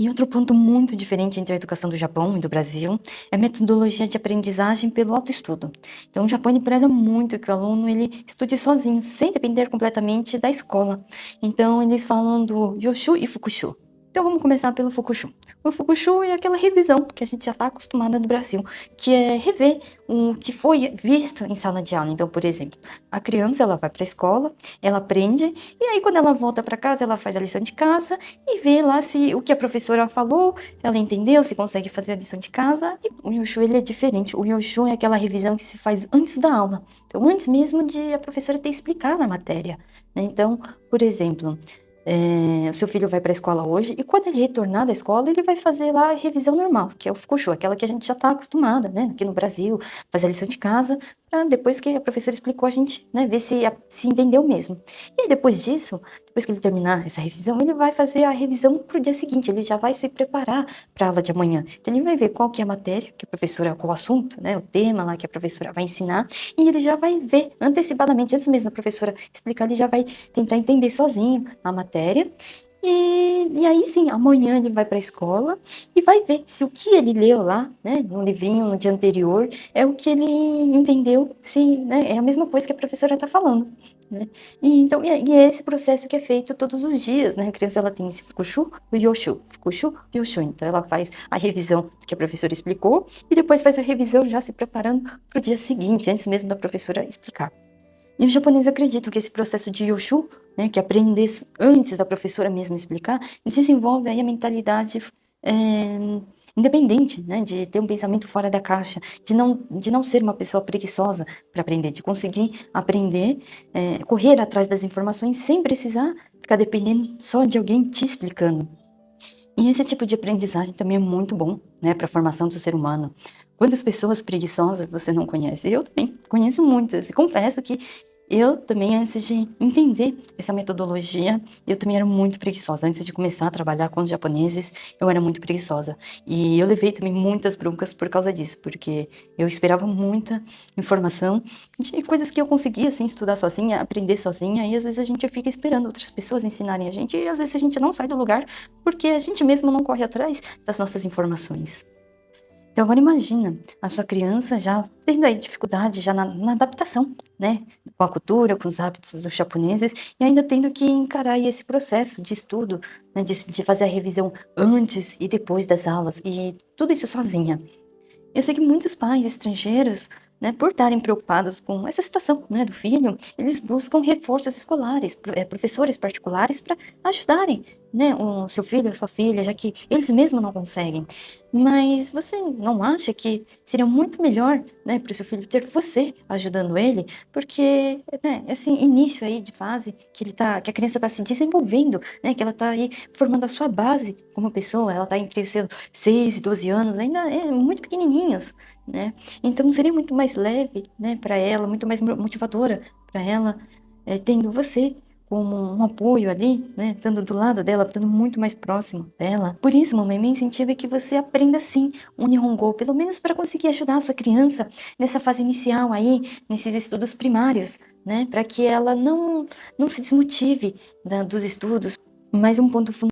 E outro ponto muito diferente entre a educação do Japão e do Brasil é a metodologia de aprendizagem pelo autoestudo. Então, o Japão ele preza muito que o aluno ele estude sozinho, sem depender completamente da escola. Então, eles falam do Yoshu e Fukushu. Então, vamos começar pelo Fukushu. O Fukushu é aquela revisão que a gente já está acostumada no Brasil, que é rever o que foi visto em sala de aula. Então, por exemplo, a criança ela vai para a escola, ela aprende, e aí quando ela volta para casa, ela faz a lição de casa e vê lá se o que a professora falou, ela entendeu, se consegue fazer a lição de casa. E o Yoshu ele é diferente. O Yoshu é aquela revisão que se faz antes da aula. Então, antes mesmo de a professora ter explicado a matéria, né? Então, por exemplo, o seu filho vai para a escola hoje e quando ele retornar da escola, ele vai fazer lá a revisão normal, que é o Fukushu, aquela que a gente já está acostumada, né, aqui no Brasil, fazer a lição de casa, para depois que a professora explicou a gente, né, ver se entendeu mesmo. E aí depois disso, depois que ele terminar essa revisão, ele vai fazer a revisão para o dia seguinte, ele já vai se preparar para a aula de amanhã. Então ele vai ver qual que é a matéria que a professora, qual o assunto, né, o tema lá que a professora vai ensinar, e ele já vai ver antecipadamente, antes mesmo da professora explicar, ele já vai tentar entender sozinho a matéria. E aí sim, amanhã ele vai para a escola e vai ver se o que ele leu lá, né, no livrinho no dia anterior, é o que ele entendeu, se, né, é a mesma coisa que a professora está falando, né? Então, e é esse processo que é feito todos os dias, né? A criança ela tem esse Fukushu e Yoshu, Fukushu e Yoshu. Então ela faz a revisão que a professora explicou e depois faz a revisão já se preparando para o dia seguinte, antes mesmo da professora explicar. E os japoneses acreditam que esse processo de Yoshu, né, que é aprender antes da professora mesmo explicar, desenvolve aí a mentalidade independente, né, de ter um pensamento fora da caixa, de não ser uma pessoa preguiçosa para aprender, de conseguir aprender, correr atrás das informações sem precisar ficar dependendo só de alguém te explicando. E esse tipo de aprendizagem também é muito bom, né, para a formação do ser humano. Quantas pessoas preguiçosas você não conhece? Eu também conheço muitas. E confesso que eu também, antes de entender essa metodologia, eu também era muito preguiçosa. Antes de começar a trabalhar com os japoneses, eu era muito preguiçosa. E eu levei também muitas broncas por causa disso, porque eu esperava muita informação de coisas que eu conseguia, assim, estudar sozinha, aprender sozinha, e às vezes a gente fica esperando outras pessoas ensinarem a gente, e às vezes a gente não sai do lugar porque a gente mesmo não corre atrás das nossas informações. Então agora imagina a sua criança já tendo aí dificuldade já na adaptação, né, com a cultura, com os hábitos dos japoneses e ainda tendo que encarar aí esse processo de estudo, né, de fazer a revisão antes e depois das aulas e tudo isso sozinha. Eu sei que muitos pais estrangeiros, né, por estarem preocupados com essa situação, né, do filho, eles buscam reforços escolares, professores particulares para ajudarem, né, o seu filho, a sua filha, já que eles mesmos não conseguem. Mas você não acha que seria muito melhor, né, para o seu filho ter você ajudando ele? Porque, né, esse início aí de fase que a criança está se desenvolvendo, né, que ela está aí formando a sua base como pessoa, ela está entre os seus 6 e 12 anos, ainda é muito pequenininhos, né? Então seria muito mais leve, né, para ela, muito mais motivadora para ela, tendo você como um apoio ali, né, estando do lado dela, estando muito mais próximo dela. Por isso, mamãe, meu incentivo é que você aprenda sim o Nihongo, pelo menos para conseguir ajudar a sua criança nessa fase inicial aí, nesses estudos primários, né, para que ela não se desmotive dos estudos. Mais um ponto fundamental